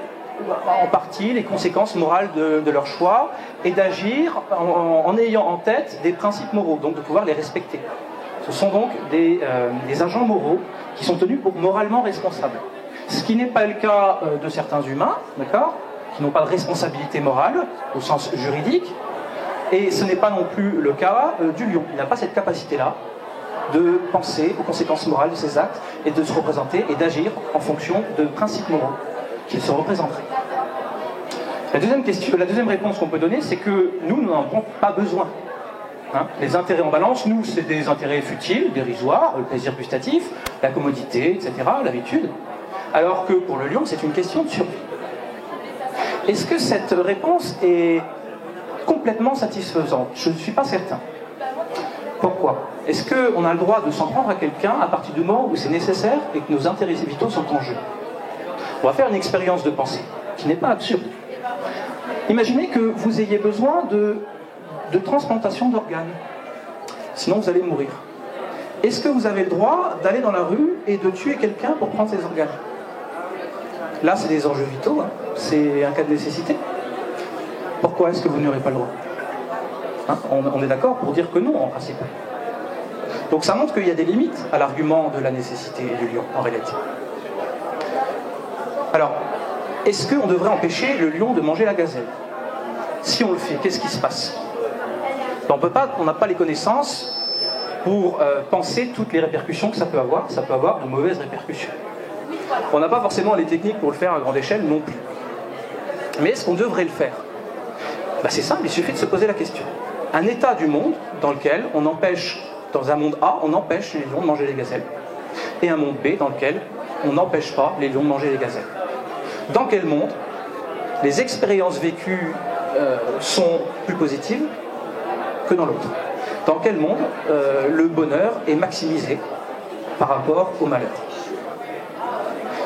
en partie les conséquences morales de leur choix et d'agir en ayant en tête des principes moraux, donc de pouvoir les respecter. Ce sont donc des agents moraux qui sont tenus pour moralement responsables. Ce qui n'est pas le cas de certains humains, d'accord, qui n'ont pas de responsabilité morale au sens juridique, et ce n'est pas non plus le cas du lion. Il n'a pas cette capacité-là de penser aux conséquences morales de ses actes et de se représenter et d'agir en fonction de principes moraux qu'il se représenterait. La deuxième réponse qu'on peut donner, c'est que nous n'en avons pas besoin. Les intérêts en balance, nous, c'est des intérêts futiles, dérisoires, le plaisir gustatif, la commodité, etc., l'habitude. Alors que pour le lion, c'est une question de survie. Est-ce que cette réponse est complètement satisfaisante? Je ne suis pas certain. Pourquoi? Est-ce qu'on a le droit de s'en prendre à quelqu'un à partir du moment où c'est nécessaire et que nos intérêts vitaux sont en jeu? On va faire une expérience de pensée qui n'est pas absurde. Imaginez que vous ayez besoin de transplantation d'organes. Sinon, vous allez mourir. Est-ce que vous avez le droit d'aller dans la rue et de tuer quelqu'un pour prendre ses organes? Là, c'est des enjeux vitaux. C'est un cas de nécessité. Pourquoi est-ce que vous n'aurez pas le droit? On est d'accord pour dire que non, en principe. Donc ça montre qu'il y a des limites à l'argument de la nécessité du lion, en réalité. Alors, est-ce qu'on devrait empêcher le lion de manger la gazelle? Si on le fait, qu'est-ce qui se passe? On n'a pas les connaissances pour penser toutes les répercussions que ça peut avoir. Ça peut avoir de mauvaises répercussions. On n'a pas forcément les techniques pour le faire à grande échelle non plus. Mais est-ce qu'on devrait le faire? C'est simple, il suffit de se poser la question. Un état du monde dans lequel on empêche, dans un monde A, on empêche les lions de manger les gazelles. Et un monde B dans lequel on n'empêche pas les lions de manger les gazelles. Dans quel monde les expériences vécues sont plus positives que dans l'autre? Dans quel monde le bonheur est maximisé par rapport au malheur?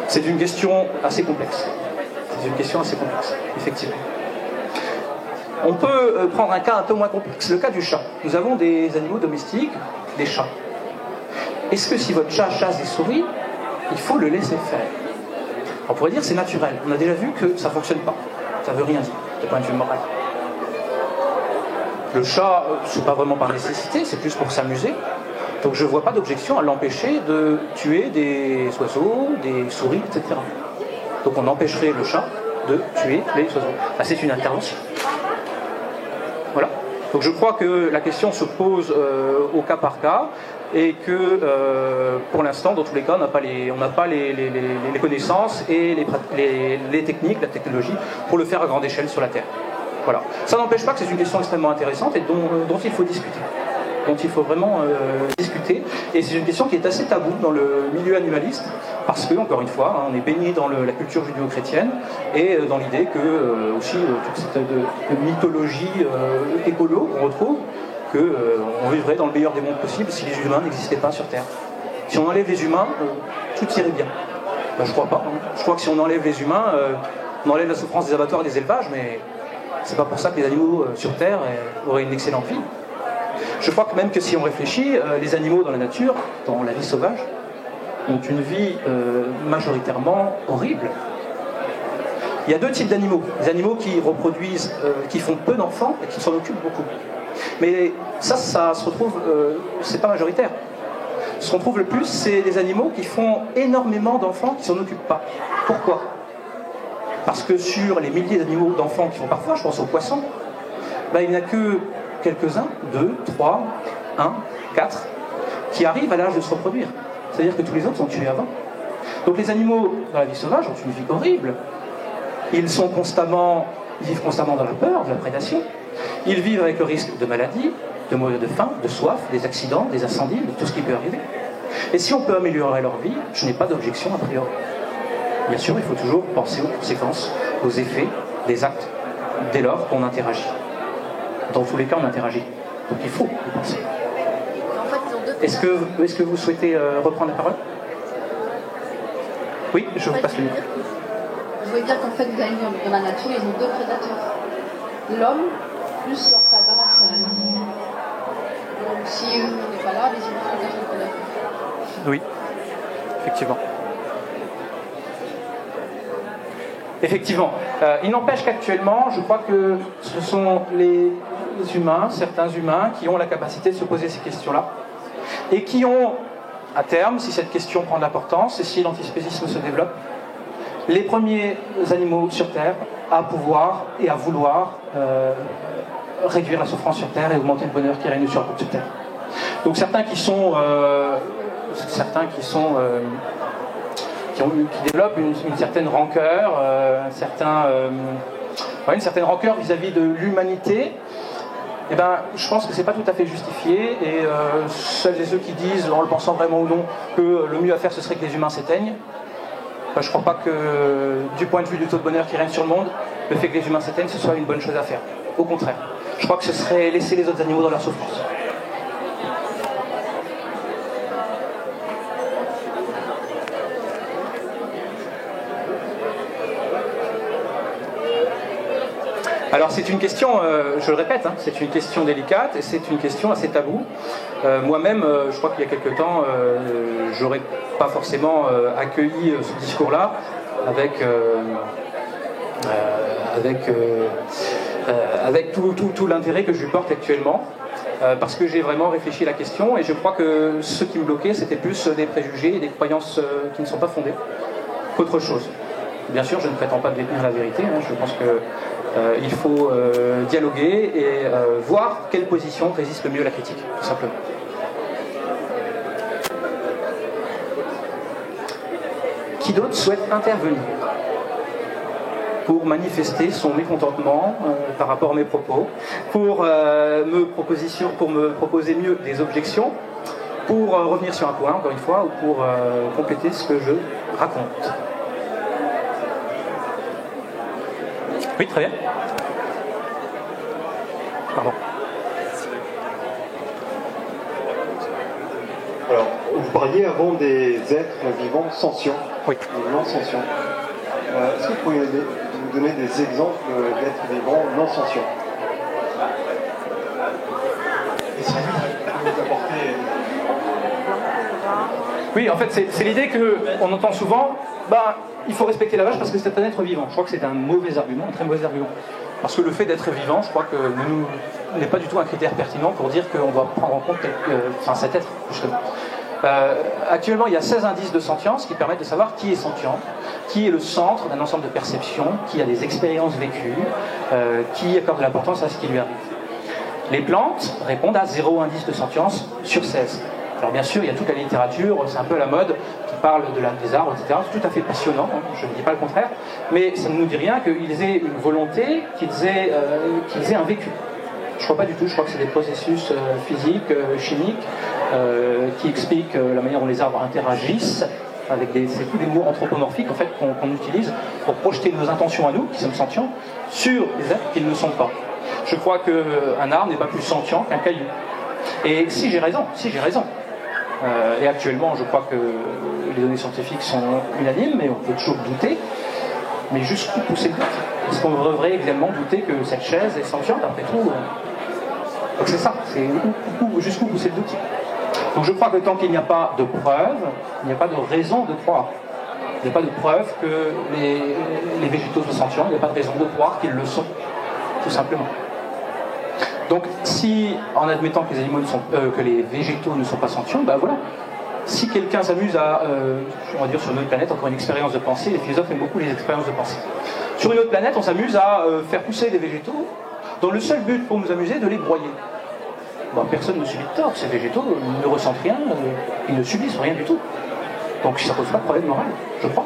C'est une question assez complexe. C'est une question assez complexe, effectivement. On peut prendre un cas un peu moins complexe, le cas du chat. Nous avons des animaux domestiques, des chats. Est-ce que si votre chat chasse des souris, il faut le laisser faire? On pourrait dire que c'est naturel. On a déjà vu que ça ne fonctionne pas. Ça ne veut rien dire, du point de vue moral. Le chat, c'est pas vraiment par nécessité, c'est plus pour s'amuser. Donc je ne vois pas d'objection à l'empêcher de tuer des oiseaux, des souris, etc. Donc on empêcherait le chat de tuer les oiseaux. Bah, c'est une intervention. Voilà. Donc je crois que la question se pose au cas par cas et que pour l'instant, dans tous les cas, on n'a pas les connaissances et les techniques, la technologie pour le faire à grande échelle sur la Terre. Voilà. Ça n'empêche pas que c'est une question extrêmement intéressante et dont il faut discuter. Dont il faut vraiment discuter. Et c'est une question qui est assez taboue dans le milieu animaliste, parce que, encore une fois, hein, on est baigné dans la culture judéo-chrétienne et dans l'idée que, aussi, toute cette mythologie écolo qu'on retrouve, qu'on vivrait dans le meilleur des mondes possibles si les humains n'existaient pas sur Terre. Si on enlève les humains, tout irait bien. Ben, je crois pas. Hein. Je crois que si on enlève les humains, on enlève la souffrance des abattoirs et des élevages, mais c'est pas pour ça que les animaux sur Terre auraient une excellente vie. Je crois que même que si on réfléchit, les animaux dans la nature, dans la vie sauvage, ont une vie majoritairement horrible. Il y a deux types d'animaux. Les animaux qui reproduisent, qui font peu d'enfants et qui s'en occupent beaucoup. Mais ça se retrouve, c'est pas majoritaire. Ce qu'on trouve le plus, c'est les animaux qui font énormément d'enfants qui s'en occupent pas. Pourquoi ? Parce que sur les milliers d'animaux d'enfants qui font parfois, je pense aux poissons, ben, il n'y a que quelques-uns, 2, 3, 1, 4, qui arrivent à l'âge de se reproduire. C'est-à-dire que tous les autres sont tués avant. Donc les animaux dans la vie sauvage ont une vie horrible. Ils vivent constamment dans la peur, de la prédation. Ils vivent avec le risque de maladie, de faim, de soif, des accidents, des incendies, de tout ce qui peut arriver. Et si on peut améliorer leur vie, je n'ai pas d'objection a priori. Bien sûr, il faut toujours penser aux conséquences, aux effets des actes, dès lors qu'on interagit. Dans tous les cas, on interagit. Donc il faut y penser. Est-ce que vous souhaitez reprendre la parole ? Oui, je vous passe le micro. Je voulais dire qu'en fait, vous avez dans la nature, ils ont deux prédateurs. L'homme plus leur prédateur naturel. Donc si eux n'est pas là, les humains ont d'autres prédateurs. Oui, effectivement. Effectivement. Il n'empêche qu'actuellement, je crois que ce sont les humains, certains humains, qui ont la capacité de se poser ces questions-là. Et qui ont, à terme, si cette question prend de l'importance et si l'antispécisme se développe, les premiers animaux sur Terre à pouvoir et à vouloir réduire la souffrance sur Terre et augmenter le bonheur qui règne sur toute Terre. Donc certains qui développent une certaine rancœur, une certaine rancœur vis-à-vis de l'humanité, eh ben, je pense que c'est pas tout à fait justifié, et celles et ceux qui disent, en le pensant vraiment ou non, que le mieux à faire ce serait que les humains s'éteignent, ben, je crois pas que, du point de vue du taux de bonheur qui règne sur le monde, le fait que les humains s'éteignent, ce soit une bonne chose à faire. Au contraire. Je crois que ce serait laisser les autres animaux dans leur souffrance. Alors c'est une question, je le répète, hein, c'est une question délicate et c'est une question assez taboue. Moi-même, je crois qu'il y a quelque temps, j'aurais pas forcément accueilli ce discours-là avec tout l'intérêt que je lui porte actuellement, parce que j'ai vraiment réfléchi à la question et je crois que ce qui me bloquait, c'était plus des préjugés et des croyances qui ne sont pas fondées qu'autre chose. Bien sûr, je ne prétends pas détenir la vérité, hein, je pense que il faut dialoguer et voir quelle position résiste le mieux à la critique, tout simplement. Qui d'autre souhaite intervenir pour manifester son mécontentement par rapport à mes propos, pour me proposer mieux des objections, pour revenir sur un point, encore une fois, ou pour compléter ce que je raconte. Oui, très bien. Pardon. Alors, vous parliez avant des êtres vivants sentients, oui. Des non sentients. Est-ce que vous pourriez nous donner des exemples d'êtres vivants non sentients? Et si vous apportez... Oui, en fait, c'est l'idée qu'on entend souvent, il faut respecter la vache parce que c'est un être vivant. Je crois que c'est un mauvais argument, un très mauvais argument. Parce que le fait d'être vivant, je crois que n'est pas du tout un critère pertinent pour dire qu'on doit prendre en compte cet être, justement. Actuellement, il y a 16 indices de sentience qui permettent de savoir qui est sentient, qui est le centre d'un ensemble de perceptions, qui a des expériences vécues, qui accorde de l'importance à ce qui lui arrive. Les plantes répondent à 0 indice de sentience sur 16. Alors bien sûr, il y a toute la littérature, c'est un peu la mode, qui parle des arbres, etc. C'est tout à fait passionnant, hein, je ne dis pas le contraire, mais ça ne nous dit rien qu'ils aient une volonté, qu'ils aient un vécu. Je ne crois pas du tout, je crois que c'est des processus physiques, chimiques, qui expliquent la manière dont les arbres interagissent, avec c'est tous des mots anthropomorphiques en fait, qu'on utilise pour projeter nos intentions à nous, qui sommes sentients, sur des êtres qui ne le sont pas. Je crois qu'un arbre n'est pas plus sentient qu'un caillou. Et si j'ai raison, et actuellement je crois que les données scientifiques sont unanimes, mais on peut toujours douter, mais jusqu'où pousser le doute? Est-ce qu'on devrait également douter que cette chaise est sentiente après tout? Donc c'est ça, c'est jusqu'où pousser le doute. Donc je crois que tant qu'il n'y a pas de preuve, il n'y a pas de raison de croire. Il n'y a pas de preuve que les végétaux sont sentients, il n'y a pas de raison de croire qu'ils le sont, tout simplement. Donc, si, en admettant que les animaux que les végétaux ne sont pas sentients, ben voilà. Si quelqu'un s'amuse à, on va dire sur notre planète, encore une expérience de pensée, les philosophes aiment beaucoup les expériences de pensée. Sur une autre planète, on s'amuse à faire pousser des végétaux, dans le seul but pour nous amuser de les broyer. Ben, personne ne subit de tort, ces végétaux ne ressentent rien, ils ne subissent rien du tout. Donc ça ne pose pas de problème moral, je crois.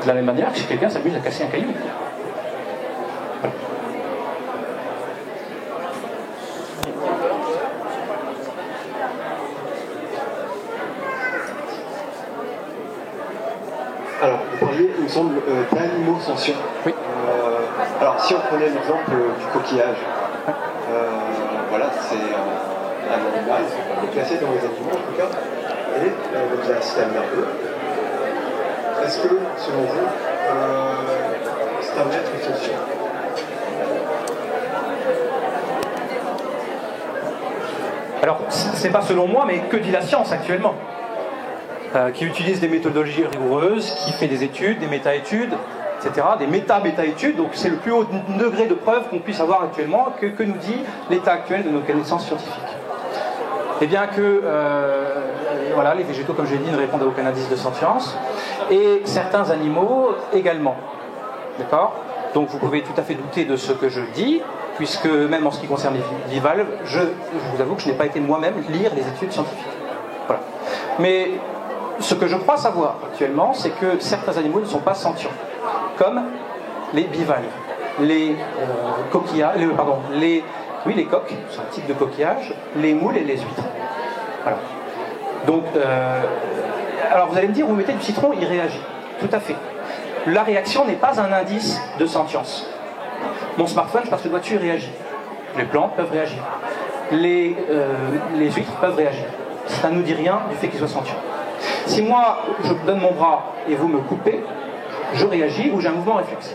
De la même manière que si quelqu'un s'amuse à casser un caillou. Voilà. Alors, vous parliez, il me semble, d'animaux sentients. Oui. Alors, si on prenait l'exemple du coquillage, voilà, c'est un animal, il est classé dans les animaux en tout cas, et donc il a un système nerveux. Est-ce que, selon vous, c'est un être sentient? Alors, c'est pas selon moi, mais que dit la science actuellement, qui utilise des méthodologies rigoureuses, qui fait des études, des méta-études, etc., des méta-méta-études, donc c'est le plus haut degré de preuve qu'on puisse avoir actuellement, que nous dit l'état actuel de nos connaissances scientifiques. Et bien que, voilà, les végétaux, comme je l'ai dit, ne répondent à aucun indice de sentience, et certains animaux également. D'accord? Donc vous pouvez tout à fait douter de ce que je dis, puisque même en ce qui concerne les bivalves, je vous avoue que je n'ai pas été moi-même lire les études scientifiques. Voilà. Mais ce que je crois savoir actuellement, c'est que certains animaux ne sont pas sentients, comme les bivalves, les coquillages, les coques, c'est un type de coquillage, les moules et les huîtres. Voilà. Donc, alors vous allez me dire, vous mettez du citron, il réagit. Tout à fait. La réaction n'est pas un indice de sentience. Mon smartphone, je m'aperçois dessus, il réagit. Les plantes peuvent réagir. Les huîtres peuvent réagir. Ça ne nous dit rien du fait qu'ils soient sentients. Si moi, je donne mon bras et vous me coupez, je réagis ou j'ai un mouvement réflexe.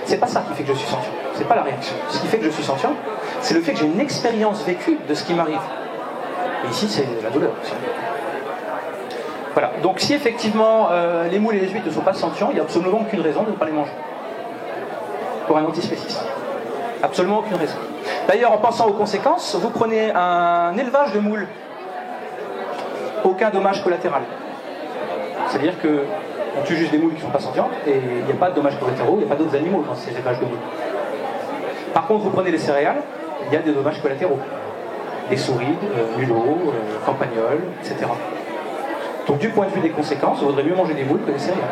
C'est pas ça qui fait que je suis sentient. C'est pas la réaction. Ce qui fait que je suis sentient, c'est le fait que j'ai une expérience vécue de ce qui m'arrive. Et ici, c'est la douleur. Voilà. Donc si effectivement les moules et les huîtres ne sont pas sentients, il n'y a absolument aucune raison de ne pas les manger. Pour un antispéciste. Absolument aucune raison. D'ailleurs, en pensant aux conséquences, vous prenez un élevage de moules. Aucun dommage collatéral. C'est-à-dire qu'on tue juste des moules qui ne sont pas sentientes et il n'y a pas de dommages collatéraux, il n'y a pas d'autres animaux dans ces élevages de moules. Par contre, vous prenez les céréales, il y a des dommages collatéraux. Des souris, mulots, campagnols, etc. Donc du point de vue des conséquences, il vaudrait mieux manger des moules que des céréales.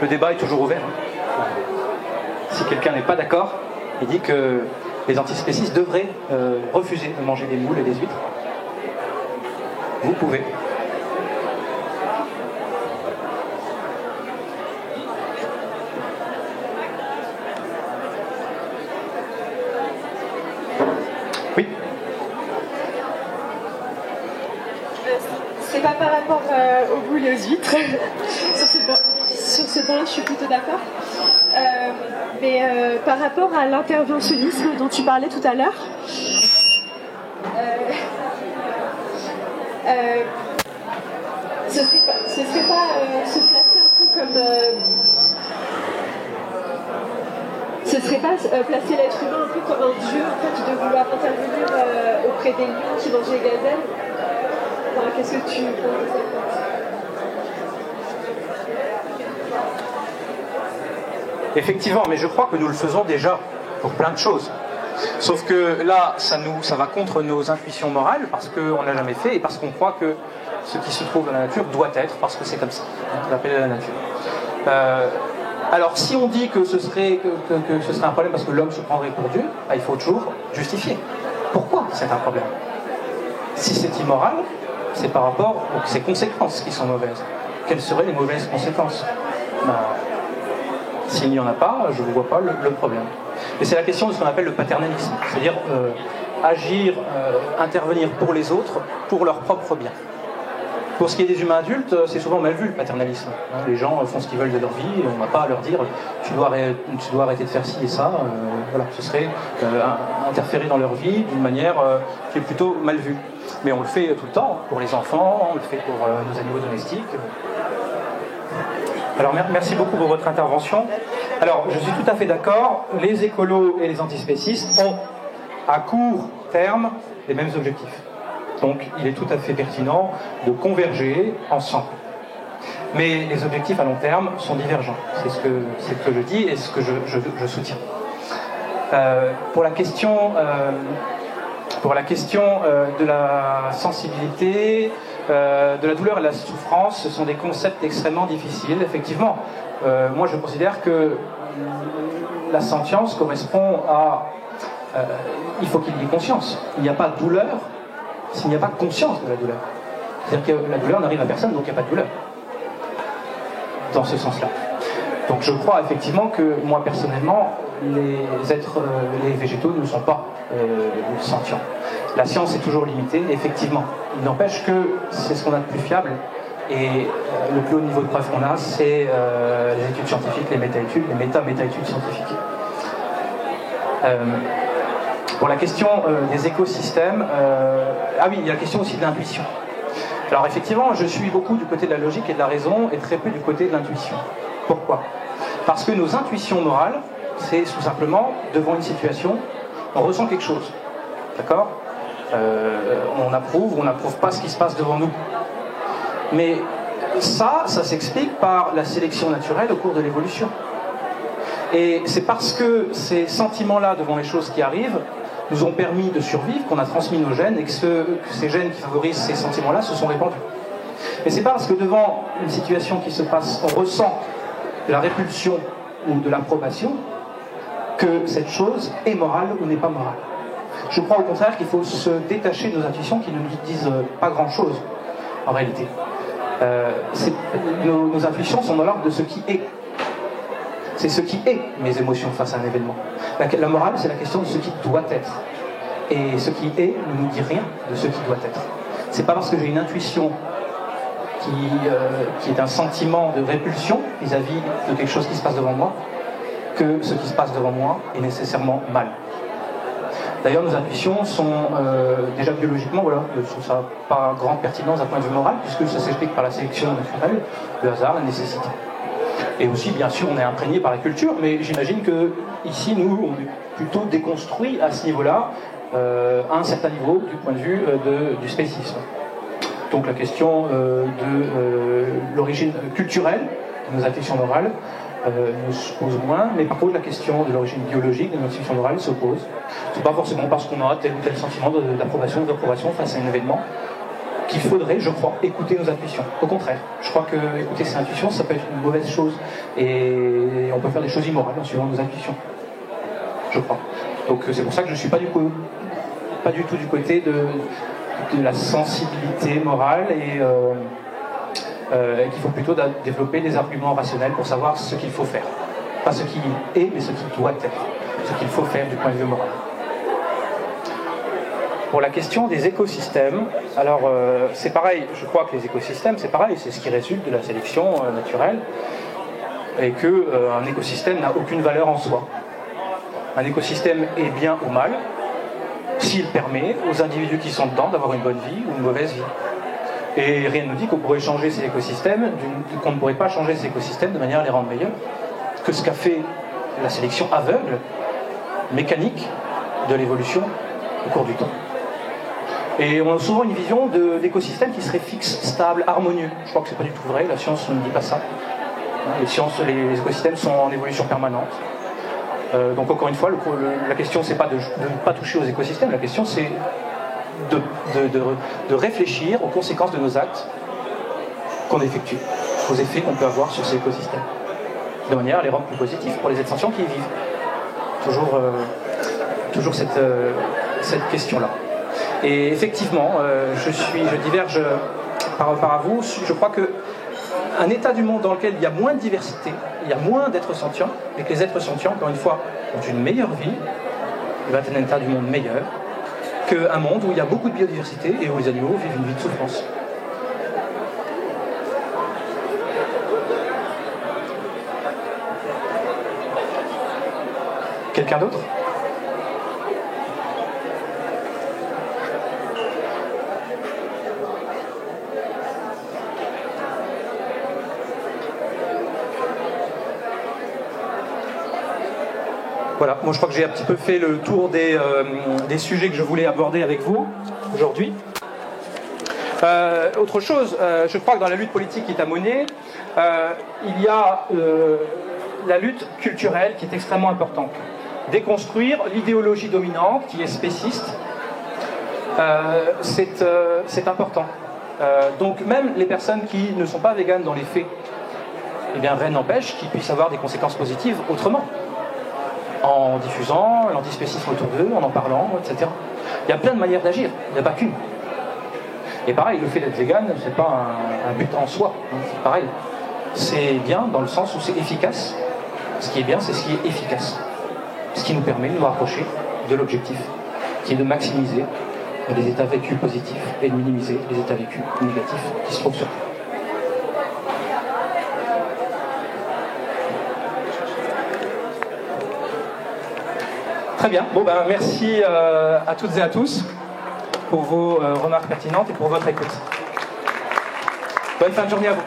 Le débat est toujours ouvert. Si quelqu'un n'est pas d'accord, il dit que les antispécistes devraient refuser de manger des moules et des huîtres. Vous pouvez. Oui. C'est pas par rapport aux moules et aux huîtres. Sur ce point-là, je suis plutôt d'accord. Mais par rapport à l'interventionnisme dont tu parlais tout à l'heure, ce serait pas se placer un peu comme... ce ce serait pas placer l'être humain un peu comme un dieu, en fait, de vouloir intervenir auprès des lions qui mangent les gazelles? Enfin, qu'est-ce que tu penses de ça? Effectivement, mais je crois que nous le faisons déjà pour plein de choses. Sauf que là, ça va contre nos intuitions morales, parce qu'on n'a jamais fait, et parce qu'on croit que ce qui se trouve dans la nature doit être, parce que c'est comme ça. On l'appelle la nature. Alors, si on dit que ce serait un problème parce que l'homme se prendrait pour Dieu, bah, il faut toujours justifier. Pourquoi c'est un problème? Si c'est immoral, c'est par rapport aux ses conséquences qui sont mauvaises. Quelles seraient les mauvaises conséquences? Bah, s'il n'y en a pas, je ne vois pas le problème. Et c'est la question de ce qu'on appelle le paternalisme, c'est-à-dire agir, intervenir pour les autres, pour leur propre bien. Pour ce qui est des humains adultes, c'est souvent mal vu le paternalisme. Les gens font ce qu'ils veulent de leur vie, et on ne va pas leur dire tu dois arrêter de faire ci et ça. Voilà, ce serait interférer dans leur vie d'une manière qui est plutôt mal vue. Mais on le fait tout le temps, pour les enfants, on le fait pour nos animaux domestiques. Alors merci beaucoup pour votre intervention. Alors je suis tout à fait d'accord, les écolos et les antispécistes ont à court terme les mêmes objectifs. Donc il est tout à fait pertinent de converger ensemble. Mais les objectifs à long terme sont divergents. C'est ce que je dis et ce que je soutiens. Pour la question de la sensibilité, de la douleur et de la souffrance, ce sont des concepts extrêmement difficiles. Effectivement, moi je considère que la sentience correspond à... il faut qu'il y ait conscience. Il n'y a pas de douleur s'il n'y a pas de conscience de la douleur. C'est-à-dire que la douleur n'arrive à personne, donc il n'y a pas de douleur. Dans ce sens-là. Donc je crois effectivement que, moi personnellement, les végétaux ne sont pas sentients. La science est toujours limitée, effectivement. Il n'empêche que c'est ce qu'on a de plus fiable. Et le plus haut niveau de preuve qu'on a, c'est les études scientifiques, les méta-études, les méta-méta-études scientifiques. Pour la question des écosystèmes, ah oui, il y a la question aussi de l'intuition. Alors effectivement, je suis beaucoup du côté de la logique et de la raison et très peu du côté de l'intuition. Pourquoi? Parce que nos intuitions morales, c'est tout simplement, devant une situation, on ressent quelque chose. D'accord? On approuve ou on n'approuve pas ce qui se passe devant nous. Mais ça s'explique par la sélection naturelle au cours de l'évolution. Et c'est parce que ces sentiments-là devant les choses qui arrivent nous ont permis de survivre, qu'on a transmis nos gènes et que ces gènes qui favorisent ces sentiments-là se sont répandus. Et c'est pas parce que devant une situation qui se passe, on ressent de la répulsion ou de l'approbation que cette chose est morale ou n'est pas morale. Je crois au contraire qu'il faut se détacher de nos intuitions qui ne nous disent pas grand-chose en réalité. Nos intuitions sont dans l'ordre de ce qui est. C'est ce qui est mes émotions face à un événement. La morale, c'est la question de ce qui doit être. Et ce qui est ne nous dit rien de ce qui doit être. C'est pas parce que j'ai une intuition qui est un sentiment de répulsion vis-à-vis de quelque chose qui se passe devant moi que ce qui se passe devant moi est nécessairement mal. D'ailleurs, nos intuitions sont déjà biologiquement, voilà, je trouve ça pas grande pertinence d'un point de vue moral, puisque ça s'explique par la sélection naturelle, le hasard, la nécessité. Et aussi, bien sûr, on est imprégné par la culture, mais j'imagine que ici, nous, on est plutôt déconstruit à ce niveau-là, à un certain niveau, du point de vue du spécisme. Donc la question de l'origine culturelle de nos intuitions morales nous se pose moins, mais par contre la question de l'origine biologique de nos intuitions morales se pose. C'est pas forcément parce qu'on a tel ou tel sentiment d'approbation ou d'approbation face à un événement qu'il faudrait, je crois, écouter nos intuitions. Au contraire, je crois que écouter ses intuitions, ça peut être une mauvaise chose. Et on peut faire des choses immorales en suivant nos intuitions. Je crois. Donc c'est pour ça que je ne suis pas du tout du côté de la sensibilité morale et qu'il faut plutôt développer des arguments rationnels pour savoir ce qu'il faut faire. Pas ce qui est, mais ce qui doit être. Ce qu'il faut faire du point de vue moral. Pour la question des écosystèmes, alors c'est pareil, je crois que les écosystèmes, c'est pareil, c'est ce qui résulte de la sélection naturelle, et qu'un écosystème n'a aucune valeur en soi. Un écosystème est bien ou mal, s'il permet aux individus qui sont dedans d'avoir une bonne vie ou une mauvaise vie. Et rien ne nous dit qu'on pourrait changer ces écosystèmes, qu'on ne pourrait pas changer ces écosystèmes de manière à les rendre meilleurs, que ce qu'a fait la sélection aveugle, mécanique de l'évolution au cours du temps. Et on a souvent une vision d'écosystèmes qui serait fixe, stable, harmonieux. Je crois que c'est pas du tout vrai, la science ne dit pas ça. Les écosystèmes sont en évolution permanente. Donc encore une fois, la question c'est pas de ne pas toucher aux écosystèmes, la question c'est de réfléchir aux conséquences de nos actes qu'on effectue, aux effets qu'on peut avoir sur ces écosystèmes, de manière à les rendre plus positifs pour les êtres sentients qui y vivent. Toujours cette question-là. Et effectivement, je diverge par rapport à vous. Je crois qu'un état du monde dans lequel il y a moins de diversité, il y a moins d'êtres sentients, et que les êtres sentients, encore une fois, ont une meilleure vie, il va être un état du monde meilleur, qu'un monde où il y a beaucoup de biodiversité et où les animaux vivent une vie de souffrance. Quelqu'un d'autre ? Voilà, moi je crois que j'ai un petit peu fait le tour des sujets que je voulais aborder avec vous aujourd'hui. Autre chose, je crois que dans la lutte politique qui est à mener, il y a la lutte culturelle qui est extrêmement importante. Déconstruire l'idéologie dominante qui est spéciste, c'est important. Donc même les personnes qui ne sont pas véganes dans les faits, eh bien rien n'empêche qu'ils puissent avoir des conséquences positives autrement. En diffusant l'antispécisme autour d'eux, en parlant, etc. Il y a plein de manières d'agir, il n'y a pas qu'une. Et pareil, le fait d'être vegan, c'est pas un but en soi, hein, c'est pareil. C'est bien dans le sens où c'est efficace. Ce qui est bien, c'est ce qui est efficace. Ce qui nous permet de nous rapprocher de l'objectif, qui est de maximiser les états vécus positifs et de minimiser les états vécus négatifs qui se trouvent sur Terre. Très bien. Bon, ben, merci à toutes et à tous pour vos remarques pertinentes et pour votre écoute. Bonne fin de journée à vous.